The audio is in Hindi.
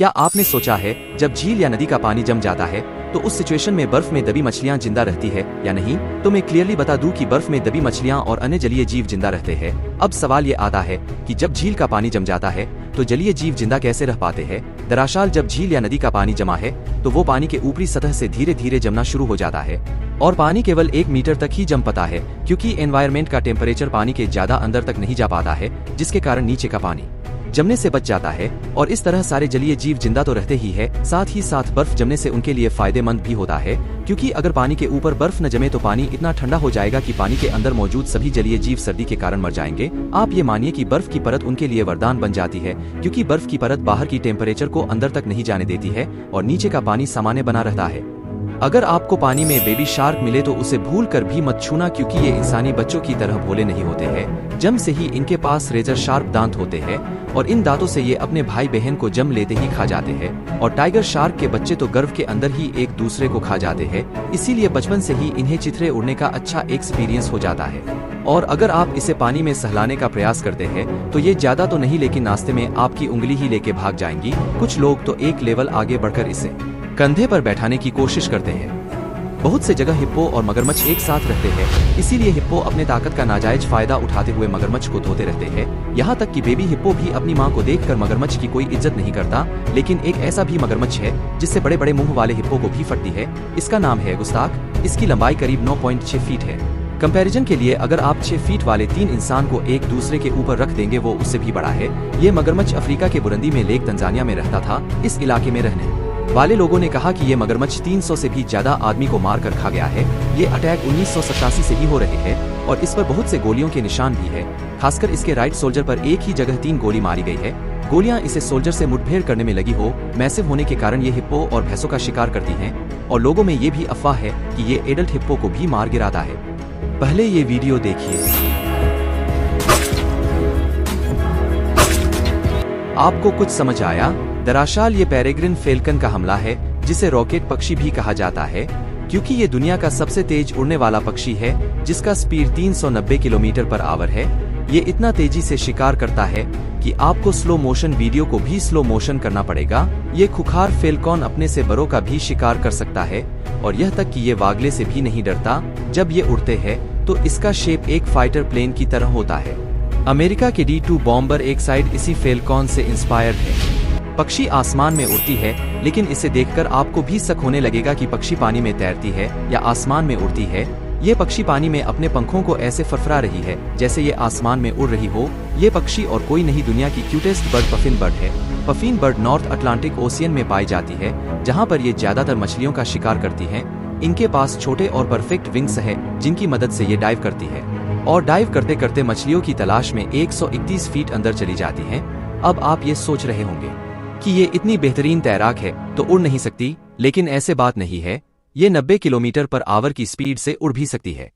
क्या आपने सोचा है जब झील या नदी का पानी जम जाता है तो उस सिचुएशन में बर्फ में दबी मछलियां जिंदा रहती है या नहीं? तो मैं क्लियरली बता दूं कि बर्फ में दबी मछलियां और अन्य जलीय जीव जिंदा रहते हैं। अब सवाल ये आता है कि जब झील का पानी जम जाता है तो जलीय जीव जिंदा कैसे रह पाते हैं? दरअसल जब झील या नदी का पानी जमा है तो वो पानी के ऊपरी सतह से धीरे धीरे जमना शुरू हो जाता है और पानी केवल 1 मीटर तक ही जम पाता है, क्योंकि एनवायरमेंट का टेम्परेचर पानी के ज्यादा अंदर तक नहीं जा पाता है, जिसके कारण नीचे का पानी जमने से बच जाता है। और इस तरह सारे जलीय जीव जिंदा तो रहते ही है, साथ ही साथ बर्फ जमने से उनके लिए फायदेमंद भी होता है, क्योंकि अगर पानी के ऊपर बर्फ न जमे तो पानी इतना ठंडा हो जाएगा कि पानी के अंदर मौजूद सभी जलीय जीव सर्दी के कारण मर जाएंगे। आप ये मानिए कि बर्फ की परत उनके लिए वरदान बन जाती है, क्योंकि बर्फ की परत बाहर की टेम्परेचर को अंदर तक नहीं जाने देती है और नीचे का पानी सामान्य बना रहता है। अगर आपको पानी में बेबी शार्क मिले तो उसे भूल कर भी मत छूना, क्योंकि ये इंसानी बच्चों की तरह भोले नहीं होते हैं। जन्म से ही इनके पास रेजर शार्प दांत होते हैं और इन दांतों से ये अपने भाई बहन को जन्म लेते ही खा जाते हैं। और टाइगर शार्क के बच्चे तो गर्भ के अंदर ही एक दूसरे को खा जाते हैं, इसीलिए बचपन से ही इन्हें चिथड़े उड़ने का अच्छा एक्सपीरियंस हो जाता है। और अगर आप इसे पानी में सहलाने का प्रयास करते हैं तो ये ज्यादा तो नहीं, लेकिन नाश्ते में आपकी उंगली ही लेके भाग जाएंगी। कुछ लोग तो एक लेवल आगे बढ़कर इसे कंधे पर बैठाने की कोशिश करते हैं। बहुत से जगह हिप्पो और मगरमच्छ एक साथ रहते हैं, इसीलिए हिप्पो अपने ताकत का नाजायज फायदा उठाते हुए मगरमच्छ को धोते रहते हैं। यहाँ तक कि बेबी हिप्पो भी अपनी माँ को देखकर मगरमच्छ की कोई इज्जत नहीं करता। लेकिन एक ऐसा भी मगरमच्छ है जिससे बड़े बड़े मुंह वाले हिप्पो को भी फटती है। इसका नाम है गुस्ताख। इसकी लंबाई करीब 9.6 फीट है। कंपैरिजन के लिए अगर आप 6 फीट वाले 3 इंसान को एक दूसरे के ऊपर रख देंगे, वो उससे भी बड़ा है। ये मगरमच्छ अफ्रीका के बुरंदी में लेक तंजानिया में रहता था। इस इलाके में रहने वाले लोगों ने कहा कि ये मगरमच्छ 300 से भी ज्यादा आदमी को मार कर खा गया है। ये अटैक 1987 से ही हो रहे हैं और इस पर बहुत से गोलियों के निशान भी है। खासकर इसके राइट सोल्जर पर एक ही जगह 3 गोली मारी गई है। गोलियां इसे सोल्जर से मुठभेड़ करने में लगी हो। मैसिव होने के कारण ये हिप्पो और भैंसों का शिकार करती हैं और लोगों में ये भी अफवाह है कि ये एडल्ट हिप्पो को भी मार गिराता है। पहले ये वीडियो देखिए। आपको कुछ समझ आया? दरअसल ये पेरेग्रिन फैल्कन का हमला है, जिसे रॉकेट पक्षी भी कहा जाता है, क्योंकि ये दुनिया का सबसे तेज उड़ने वाला पक्षी है, जिसका स्पीड 390 किलोमीटर पर आवर है। ये इतना तेजी से शिकार करता है कि आपको स्लो मोशन वीडियो को भी स्लो मोशन करना पड़ेगा। ये खुखार फैल्कन अपने से बड़ों का भी शिकार कर सकता है और यह तक कि ये वागले से भी नहीं डरता। जब ये उड़ते हैं तो इसका शेप एक फाइटर प्लेन की तरह होता है। अमेरिका के D2 बॉम्बर एक साइड इसी फैल्कन से इंस्पायर्ड है। पक्षी आसमान में उड़ती है, लेकिन इसे देखकर आपको भी शक होने लगेगा कि पक्षी पानी में तैरती है या आसमान में उड़ती है। ये पक्षी पानी में अपने पंखों को ऐसे फरफरा रही है जैसे ये आसमान में उड़ रही हो। ये पक्षी और कोई नहीं, दुनिया की क्यूटेस्ट बर्ड पफिन बर्ड है। Puffin bird north Atlantic ocean में पाई जाती है, जहाँ पर ये ज्यादातर मछलियों का शिकार करती है। इनके पास छोटे और परफेक्ट विंग्स है, जिनकी मदद से ये डाइव करती है और डाइव करते करते मछलियों की तलाश में 131 फीट अंदर चली जाती है। अब आप ये सोच रहे होंगे कि ये इतनी बेहतरीन तैराक है तो उड़ नहीं सकती, लेकिन ऐसे बात नहीं है। ये 90 किलोमीटर पर आवर की स्पीड से उड़ भी सकती है।